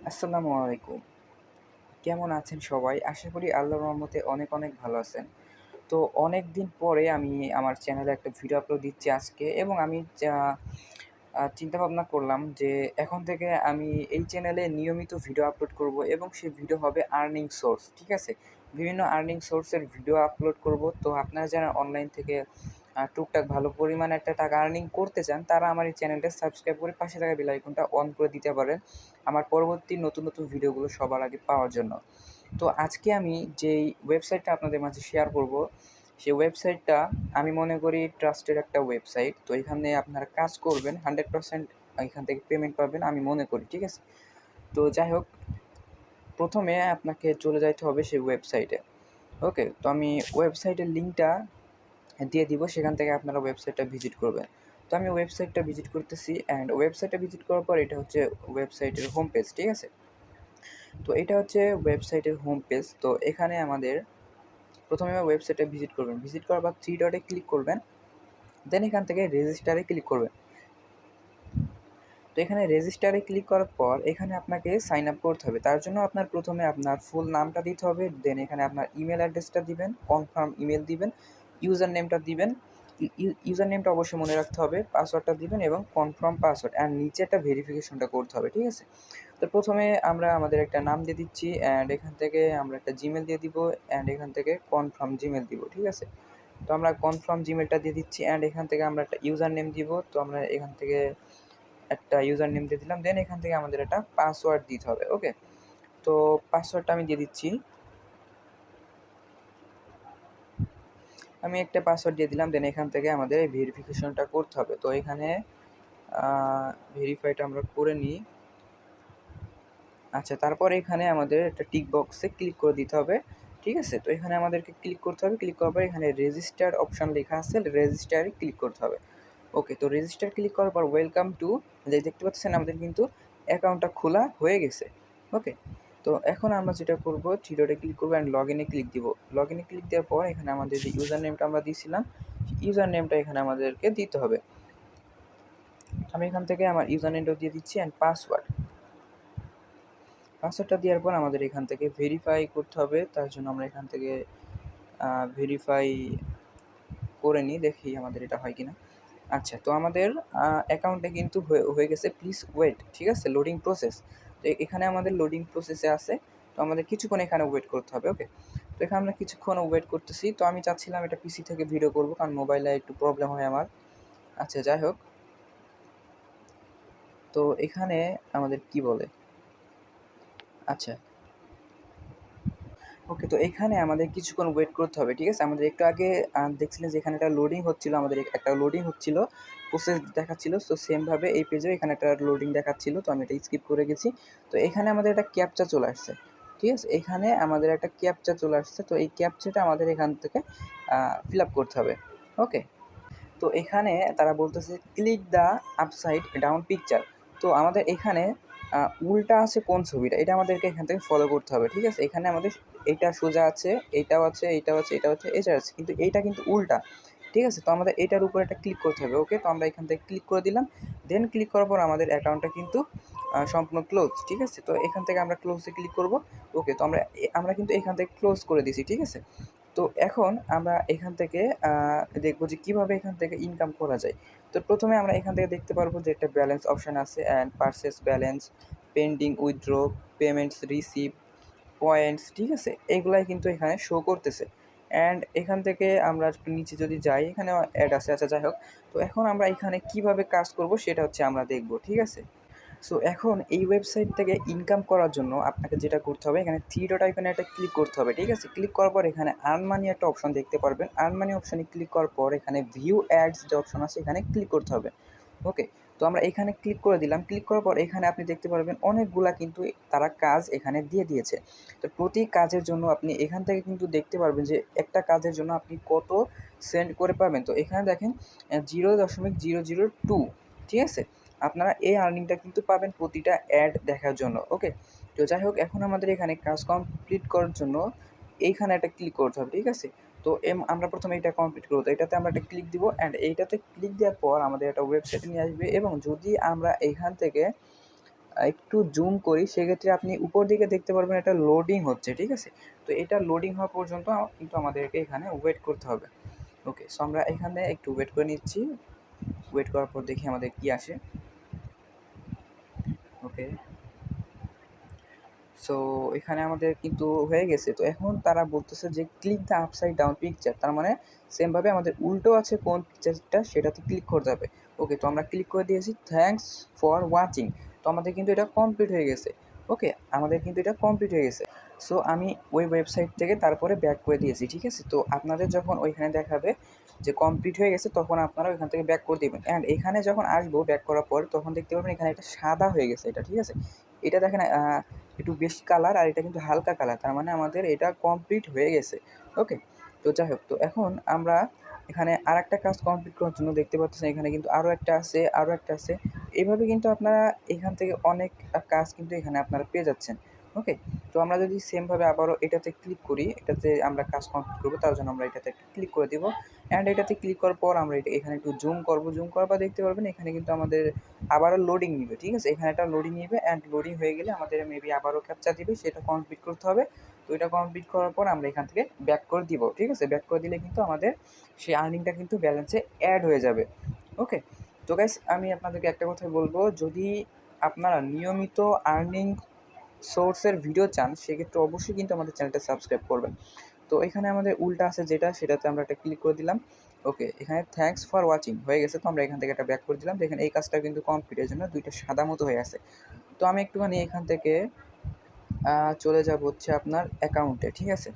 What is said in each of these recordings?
আসসালামু আলাইকুম। কেমন আছেন সবাই? আশা করি আল্লাহর রহমতে অনেক, অনেক ভালো আছেন। তো অনেকদিন পরে আমি আমার চ্যানেলে একটা ভিডিও আপলোড দিচ্ছি আজকে এবং আমি চিন্তাভাবনা করলাম যে এখন থেকে আমি এই চ্যানেলে নিয়মিত ভিডিও আপলোড করব এবং সেই ভিডিও হবে আর্নিং সোর্স, ঠিক আছে? বিভিন্ন আর্নিং সোর্সের ভিডিও আপলোড করব। তো আপনারা যারা অনলাইন থেকে টুকটাক ভালো পরিমাণে একটা টাকা আর্নিং করতে চান, তারা আমার এই চ্যানেলটা সাবস্ক্রাইব করে পাশে থাকা বেল আইকনটা অন করে দিতে পারেন, আমার পরবর্তী নতুন, নতুন ভিডিওগুলো সবার আগে পাওয়ার জন্য। তো আজকে আমি যেই ওয়েবসাইটটা আপনাদের মাঝে শেয়ার করব, সেই ওয়েবসাইটটা আমি মনে করি ট্রাস্টেড একটা ওয়েবসাইট। তো এখানে আপনারা কাজ করবেন 100% এখান থেকে পেমেন্ট পাবেন আমি মনে করি, ঠিক আছে? তো যাই হোক, প্রথমে আপনাকে চলে যাইতে হবে সেই ওয়েবসাইটে। ওকে? তো আমি ওয়েবসাইটের লিঙ্কটা দিয়ে দিব, সেখান থেকে আপনারা ওয়েবসাইটটা ভিজিট করবেন। তো আমি ওয়েবসাইটটা ভিজিট করতেছি অ্যান্ড ওয়েবসাইটটা ভিজিট করার পর এটা হচ্ছে ওয়েবসাইটের হোম পেজ, ঠিক আছে? তো এটা হচ্ছে ওয়েবসাইটের হোম পেজ। তো এখানে আমাদের প্রথমে ওয়েবসাইটে ভিজিট করবেন। ভিজিট করার পর 3 ডটে ক্লিক করবেন। দেন এখান থেকে রেজিস্টারে ক্লিক করবেন। তো এখানে রেজিস্টারে ক্লিক করার পর এখানে আপনাকে সাইন আপ করতে হবে। তার জন্য আপনার প্রথমে আপনার ফুল নামটা দিতে হবে। দেন এখানে আপনার ইমেল অ্যাড্রেসটা দিবেন, কনফার্ম ইমেল দিবেন, ইউজার নেমটা দিবেন। ইউজার নেমটা অবশ্যই মনে রাখতে হবে, পাসওয়ার্ডটা দিবেন এবং কনফার্ম পাসওয়ার্ড অ্যান্ড নিচে একটা ভেরিফিকেশনটা করতে হবে, ঠিক আছে? তো প্রথমে আমরা আমাদের একটা নাম দিয়ে দিচ্ছি অ্যান্ড এখান থেকে আমরা একটা জিমেল দিয়ে দিব অ্যান্ড এখান থেকে কনফার্ম জিমেল দিব, ঠিক আছে? তো আমরা কনফার্ম জিমেলটা দিয়ে দিচ্ছি অ্যান্ড এখান থেকে আমরা একটা ইউজার নেম দিব। তো আমরা এখান থেকে একটা ইউজার নেম দিয়ে দিলাম। দেন এখান থেকে আমাদের একটা পাসওয়ার্ড দিতে হবে। ওকে? তো পাসওয়ার্ডটা আমি দিয়ে দিচ্ছি। আমি একটা পাসওয়ার্ড দিয়ে দিলাম। দেন এখান থেকে আমাদের এই ভেরিফিকেশনটা করতে হবে। তো এখানে ভেরিফাইটা আমরা করে নিই। আচ্ছা, তারপর এখানে আমাদের একটা টিক বক্সে ক্লিক করে দিতে হবে, ঠিক আছে? তো এখানে আমাদেরকে ক্লিক করতে হবে। ক্লিক করার পর এখানে রেজিস্টার অপশন লেখা আছে, রেজিস্টারে ক্লিক করতে হবে। ওকে, তো রেজিস্টার ক্লিক করার পর ওয়েলকাম টু, যে দেখতে পাচ্ছেন আমাদের কিন্তু অ্যাকাউন্টটা খোলা হয়ে গেছে। ওকে, তো এখন আমরা যেটা করব, থ্রি ডটে ক্লিক করবো অ্যান্ড লগ ইনে ক্লিক দিব। লগ ইনে ক্লিক দেওয়ার পর এখানে আমাদের যে ইউজার নেমটা আমরা দিয়েছিলাম, ইউজার নেমটা এখানে আমাদেরকে দিতে হবে। আমি এখান থেকে আমার ইউজার নেমটা দিয়ে দিচ্ছি অ্যান্ড পাসওয়ার্ডটা দেওয়ার পর আমাদের এখান থেকে ভেরিফাই করতে হবে। তার জন্য আমরা এখান থেকে ভেরিফাই করে নিই, দেখি আমাদের এটা হয় কিনা। আচ্ছা, তো আমাদের অ্যাকাউন্টে কিন্তু হয়ে গেছে। প্লিজ ওয়েট, ঠিক আছে? Loading process. তো এখানে আমাদের লোডিং প্রসেসে আছে। তো আমাদের কিছুক্ষণ এখানে ওয়েট করতে হবে। ওকে, তো এখানে আমরা কিছুক্ষণ ওয়েট করতেছি। তো আমি চাচ্ছিলাম এটা পিসি থেকে ভিডিও করব, কারণ মোবাইলে একটু প্রবলেম হয় আমার। আচ্ছা, যাই হোক, তো এখানে আমাদের কি বলে, আচ্ছা, ওকে, তো এখানে আমাদের কিছুক্ষণ ওয়েট করতে হবে, ঠিক আছে? আমাদের একটু আগে দেখছিলেন যে এখানে একটা লোডিং হচ্ছিল, আমাদের একটা লোডিং হচ্ছিল, প্রসেস দেখাচ্ছিল। তো সেমভাবে এই পেজেও এখানে একটা লোডিং দেখাচ্ছিল। তো আমি এটা স্কিপ করে গেছি। তো এখানে আমাদের একটা ক্যাপচা চলে আসছে, ঠিক আছে? এখানে আমাদের একটা ক্যাপচা চলে আসছে। তো এই ক্যাপচাটা আমাদের এখান থেকে ফিল আপ করতে হবে। ওকে, তো এখানে তারা বলতেছে click the upside down picture. তো আমাদের এখানে উল্টা আছে কোন ছবিটা, এটা আমাদেরকে এখান থেকে ফলো করতে হবে, ঠিক আছে? এখানে আমাদের এইটা সোজা আছে, এইটাও আছে, এইটাও আছে, এটাও আছে, এটা আছে, কিন্তু এইটা কিন্তু উল্টা, ঠিক আছে? তো আমাদের এটার উপর একটা ক্লিক করতে হবে। ওকে, তো আমরা এখান থেকে ক্লিক করে দিলাম। দেন ক্লিক করার পর আমাদের অ্যাকাউন্টটা কিন্তু সম্পূর্ণ ক্লোজ, ঠিক আছে? তো এখান থেকে আমরা ক্লোজে ক্লিক করব। ওকে, তো আমরা কিন্তু এখান থেকে ক্লোজ করে দিছি, ঠিক আছে? তো এখন আমরা এখান থেকে দেখব যে কীভাবে এখান থেকে ইনকাম করা যায়। তো প্রথমে আমরা এখান থেকে দেখতে পারবো যে একটা ব্যালেন্স অপশান আছে and purchase balance, pending withdraw, payments receive, points, ঠিক আছে? এগুলাই কিন্তু এখানে শো করতেছে। অ্যান্ড এখান থেকে আমরা একটু নিচে যদি যাই, এখানেও অ্যাড আছে। আচ্ছা, যাই হোক, তো এখন আমরা এখানে কীভাবে কাজ করব সেটা হচ্ছে আমরা দেখব, ঠিক আছে? সো এখন এই ওয়েবসাইট থেকে ইনকাম করার জন্য আপনাকে যেটা করতে হবে, এখানে থ্রি ডট আইকনে একটা ক্লিক করতে হবে, ঠিক আছে? ক্লিক করার পর এখানে আর্ন মানি একটা অপশন দেখতে পারবেন। আর্ন মানি অপশানে ক্লিক করার পর এখানে ভিউ অ্যাডস যে অপশন আছে এখানে ক্লিক করতে হবে। ওকে, তো আমরা এখানে ক্লিক করে দিলাম। ক্লিক করার পর এখানে আপনি দেখতে পারবেন অনেকগুলা কিন্তু তারা কাজ এখানে দিয়ে দিয়েছে। তো প্রতি কাজের জন্য আপনি এখান থেকে কিন্তু দেখতে পারবেন যে একটা কাজের জন্য আপনি কত সেন্ড করে পাবেন। তো এখানে দেখেন 0.002, ঠিক আছে? আপনারা এই আর্নিংটা কিন্তু পাবেন প্রতিটা অ্যাড দেখার জন্য। ওকে, তো যাই হোক, এখন আমাদের এখানে কাজ কমপ্লিট করার জন্য এইখানে একটা ক্লিক করতে হবে, ঠিক আছে? তো আমরা প্রথমে এটা কমপ্লিট করবো। তো এটাতে আমরা একটা ক্লিক দিব অ্যান্ড এইটাতে ক্লিক দেওয়ার পর আমাদের একটা ওয়েবসাইটে নিয়ে আসবে এবং যদি আমরা এইখান থেকে একটু জুম করি সেক্ষেত্রে আপনি উপর দিকে দেখতে পারবেন এটা লোডিং হচ্ছে, ঠিক আছে। তো এটা লোডিং হওয়া পর্যন্ত কিন্তু আমাদেরকে এখানে ওয়েট করতে হবে। ওকে, সো আমরা এখানে একটু ওয়েট করে নিচ্ছি। ওয়েট করার পর দেখি আমাদের কি আসে। ওকে, সো এখানে আমাদের কিন্তু হয়ে গেছে। তো এখন তারা বলতেছে যে click the upside down picture, তার মানে সেমভাবে আমাদের উল্টো আছে কোন পিকচারটা সেটাতে ক্লিক করতে হবে। ওকে, তো আমরা ক্লিক করে দিয়েছি, থ্যাঙ্কস ফর ওয়াচিং। তো আমাদের কিন্তু এটা কমপ্লিট হয়ে গেছে। ওকে, আমাদের কিন্তু এটা কমপ্লিট হয়ে গেছে। সো আমি ওই ওয়েবসাইট থেকে তারপরে ব্যাক করে দিয়েছি, ঠিক আছে। তো আপনাদের যখন ওইখানে দেখাবে যে কমপ্লিট হয়ে গেছে তখন আপনারা ওইখান থেকে ব্যাক করে দেবেন। অ্যান্ড এখানে যখন আসবো ব্যাক করার পর তখন দেখতে পাবেন এখানে একটা সাদা হয়ে গেছে এটা, ঠিক আছে। এটা দেখেন একটু বেশি কালার, আর এটা কিন্তু হালকা কালার, তার মানে আমাদের এটা কমপ্লিট হয়ে গেছে। ওকে, তো যাই হোক, তো এখন আমরা এখানে আর একটা কাজ কমপ্লিট করার জন্য দেখতে পাচ্ছেন এখানে কিন্তু আরও একটা আছে, আরও একটা আছে। এইভাবে কিন্তু আপনারা এখান থেকে অনেক কাজ কিন্তু এখানে আপনারা পেয়ে যাচ্ছেন। ওকে, তো আমরা যদি সেমভাবে আবারও এটাতে ক্লিক করি, এটাতে আমরা কাজ কমপ্লিট করবো, তার জন্য আমরা এটাতে একটা ক্লিক করে দিব। অ্যান্ড এটাতে ক্লিক করার পর আমরা এখানে একটু জুম করবো। জুম করার পর দেখতে পারবেন এখানে কিন্তু আমাদের আবারও লোডিং নিবে, ঠিক আছে। এখানে একটা লোডিং নিবে, অ্যান্ড লোডিং হয়ে গেলে আমাদের মেবি আবারও ক্যাপচা দিবে, সেটা কমপ্লিট করতে হবে। তো এটা কমপ্লিট করার পর আমরা এখান থেকে ব্যাক করে দিব, ঠিক আছে। ব্যাক করে দিলে কিন্তু আমাদের সেই আর্নিংটা কিন্তু ব্যালেন্সে অ্যাড হয়ে যাবে। ওকে, তো গাইস আমি আপনাদেরকে একটা কথাই বলবো, যদি আপনারা নিয়মিত আর্নিং সোর্সের ভিডিও চান সেক্ষেত্রে অবশ্যই কিন্তু আমাদের চ্যানেলটা সাবস্ক্রাইব করবেন। তো এখানে আমাদের উল্টা আছে যেটা, সেটাতে আমরা একটা ক্লিক করে দিলাম। ওকে, এখানে থ্যাঙ্কস ফর ওয়াচিং হয়ে গেছে। তো আমরা এখান থেকে একটা ব্যাক করে দিলাম। দেখেন এই কাজটা কিন্তু কমপ্লিটের জন্য দুইটা সাদা মতো হয়ে আছে। তো আমি একটুখানি এখান থেকে চলে যাব হচ্ছে আপনার অ্যাকাউন্টে, ঠিক আছে।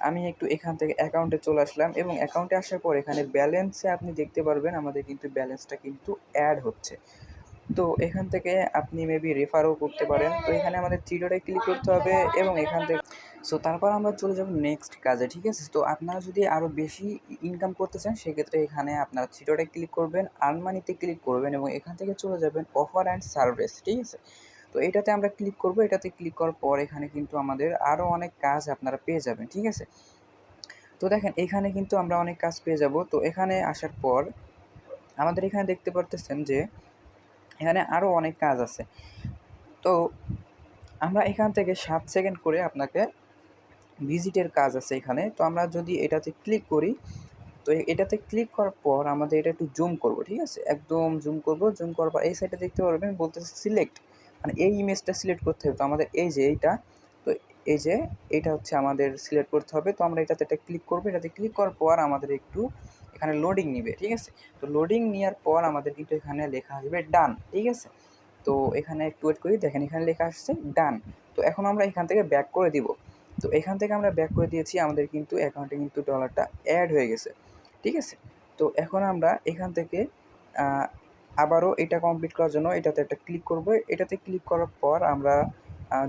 আমি একটু এখান থেকে অ্যাকাউন্টে চলে আসলাম, এবং অ্যাকাউন্টে আসার পর এখানে ব্যালেন্সে আপনি দেখতে পারবেন আমাদের কিন্তু ব্যালেন্সটা কিন্তু অ্যাড হচ্ছে। তো এখান থেকে আপনি মেবি রেফারও করতে পারেন। তো এখানে আমাদের থ্রি ক্লিক করতে হবে, এবং এখান থেকে সো তারপর আমরা চলে যাব নেক্সট কাজে, ঠিক আছে। তো আপনারা যদি আরও বেশি ইনকাম করতে চান সেক্ষেত্রে এখানে আপনারা থ্রি ক্লিক করবেন, আর্ন মানিতে ক্লিক করবেন, এবং এখান থেকে চলে যাবেন অফার অ্যান্ড সার্ভিস, ঠিক আছে। তো এটাতে আমরা ক্লিক করব। এটাতে ক্লিক করার পর এখানে কিন্তু আমাদের আরও অনেক কাজ আপনারা পেয়ে যাবেন, ঠিক আছে। তো দেখেন এখানে কিন্তু আমরা অনেক কাজ পেয়ে যাব। তো এখানে আসার পর আমাদের এখানে দেখতে পারতেছেন যে এখানে আরও অনেক কাজ আছে। তো আমরা এখান থেকে 7 সেকেন্ড করে আপনাকে ভিজিটের কাজ আছে এখানে। তো আমরা যদি এটাতে ক্লিক করি, তো এটাতে ক্লিক করার পর আমাদের এটা একটু জুম করব, ঠিক আছে। একদম জুম করব। জুম করার পর এই সাইডে দেখতে পারবেন বলতেছে সিলেক্ট, মানে এই ইমেজটা সিলেক্ট করতে হবে। তো আমাদের এই যে এইটা, তো এই যে এইটা হচ্ছে আমাদের সিলেক্ট করতে হবে। তো আমরা এটাতে একটা ক্লিক করবো। এটাতে ক্লিক করার পর আমাদের একটু এখানে লোডিং নিবে, ঠিক আছে। তো লোডিং নেওয়ার পর আমাদের কিন্তু এখানে লেখা আসবে ডান, ঠিক আছে। তো এখানে একটু ওয়েট করি, দেখেন এখানে লেখা আসছে ডান। তো এখন আমরা এখান থেকে ব্যাক করে দিব। তো এখান থেকে আমরা ব্যাক করে দিয়েছি, আমাদের কিন্তু অ্যাকাউন্টে কিন্তু ডলারটা অ্যাড হয়ে গেছে, ঠিক আছে। তো এখন আমরা এখান থেকে আবারও এটা কমপ্লিট করার জন্য এটাতে একটা ক্লিক করব। এটাতে ক্লিক করার পর আমরা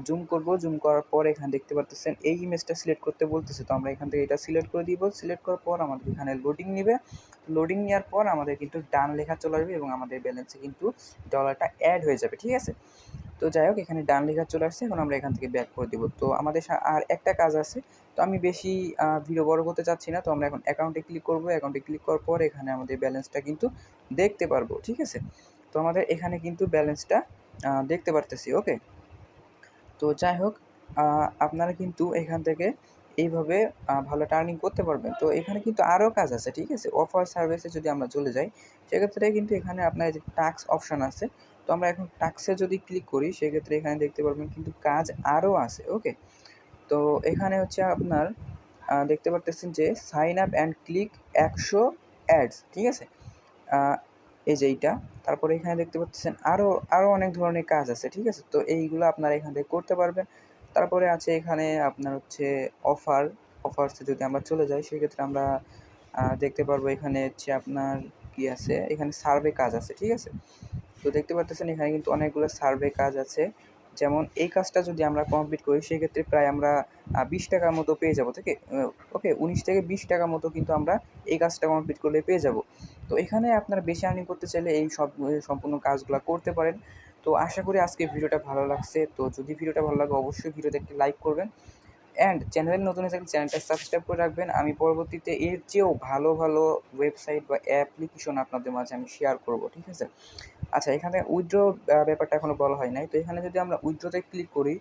জুম করব। জুম করার পর এখানে দেখতে পারতেছেন এই ইমেজটা সিলেক্ট করতে বলতেছে। তো আমরা এখান থেকে এটা সিলেক্ট করে দিব। সিলেক্ট করার পর আমাদের এখানে লোডিং নেবে। লোডিং নেওয়ার পর আমাদের কিন্তু ডান লেখা চলে আসবে, এবং আমাদের ব্যালেন্সে কিন্তু ডলারটা অ্যাড হয়ে যাবে, ঠিক আছে। তো যাই হোক, এখানে ডান লেখা চলে আসছে। এখন আমরা এখান থেকে ব্যাক করে দিব। তো আমাদের আর একটা কাজ আছে। তো আমি বেশি ভিডিও বড় করতে চাচ্ছি না। তো আমরা এখন অ্যাকাউন্টে ক্লিক করব। অ্যাকাউন্টে ক্লিক করার পর এখানে আমাদের ব্যালেন্সটা কিন্তু দেখতে পারবো, ঠিক আছে। তো আমাদের এখানে কিন্তু ব্যালেন্সটা দেখতে পারতেছি। ওকে, তো যাই হোক, আপনারা কিন্তু এখান থেকে এইভাবে ভালো টার্নিং করতে পারবেন। তো এখানে কিন্তু আরও কাজ আছে, ঠিক আছে। অফার সার্ভিসে যদি আমরা চলে যাই সেক্ষেত্রে কিন্তু এখানে আপনার যে টাস্ক অপশান আছে, তো আমরা এখন টাস্কে যদি ক্লিক করি সেক্ষেত্রে এখানে দেখতে পারবেন কিন্তু কাজ আরও আছে। ওকে, তো এখানে হচ্ছে আপনার দেখতে পারতেছেন যে sign up and click 100 ads, ঠিক আছে। এই যে এইটা, তারপরে এখানে দেখতে পাচ্ছেন আরও অনেক ধরনের কাজ আছে, ঠিক আছে। তো এইগুলো আপনারা এখান থেকে করতে পারবেন। তারপরে আছে এখানে আপনার হচ্ছে অফার্সে যদি আমরা চলে যাই সেক্ষেত্রে আমরা দেখতে পারবো এখানে হচ্ছে আপনার কি আছে, এখানে সার্ভে কাজ আছে, ঠিক আছে। তো দেখতে পাচ্ছেন এখানে কিন্তু অনেকগুলো সার্ভে কাজ আছে। যেমন এই কাজটা যদি আমরা কমপ্লিট করি সেক্ষেত্রে প্রায় আমরা 20 টাকার মতো পেয়ে যাবো থেকে। ওকে, 19 থেকে 20 টাকা মতো কিন্তু আমরা এই কাজটা কমপ্লিট করলে পেয়ে যাব। তো এখানে আপনারা বেশি আর্নিং করতে চাইলে এই সম্পূর্ণ কাজগুলো করতে পারেন। তো আশা করি আজকে ভিডিওটা ভালো লাগছে। তো যদি ভিডিওটা ভালো লাগে অবশ্যই ভিডিওতে একটি লাইক করবেন, অ্যান্ড চ্যানেলে নতুন হয়ে থাকলে চ্যানেলটা সাবস্ক্রাইব করে রাখবেন। আমি পরবর্তীতে এর চেয়েও ভালো ভালো ওয়েবসাইট বা অ্যাপ্লিকেশন আপনাদের মাঝে আমি শেয়ার করব, ঠিক আছে। আচ্ছা, এখানে উইথড্র ব্যাপারটা এখনো বলা হয় নাই। তো এখানে যদি আমরা উইথড্রতে ক্লিক করি,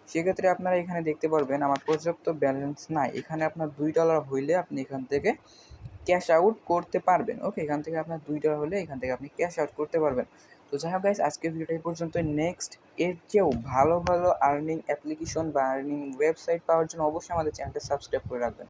সেক্ষেত্রে আপনারা এখানে দেখতে পারবেন আমার পর্যাপ্ত ব্যালেন্স নাই। এখানে আপনার $2 হইলে আপনি এখান থেকে ক্যাশ আউট করতে পারবেন। ওকে, এখান থেকে আপনার $2 হলে এখান থেকে আপনি ক্যাশ আউট করতে পারবেন। তো যাই হোক গাইস, আজকের ভিডিওটা এই পর্যন্ত। নেক্সট এর চেয়েও ভালো ভালো আর্নিং অ্যাপ্লিকেশন বা আর্নিং ওয়েবসাইট পাওয়ার জন্য অবশ্যই আমাদের চ্যানেলটা সাবস্ক্রাইব করে রাখবেন।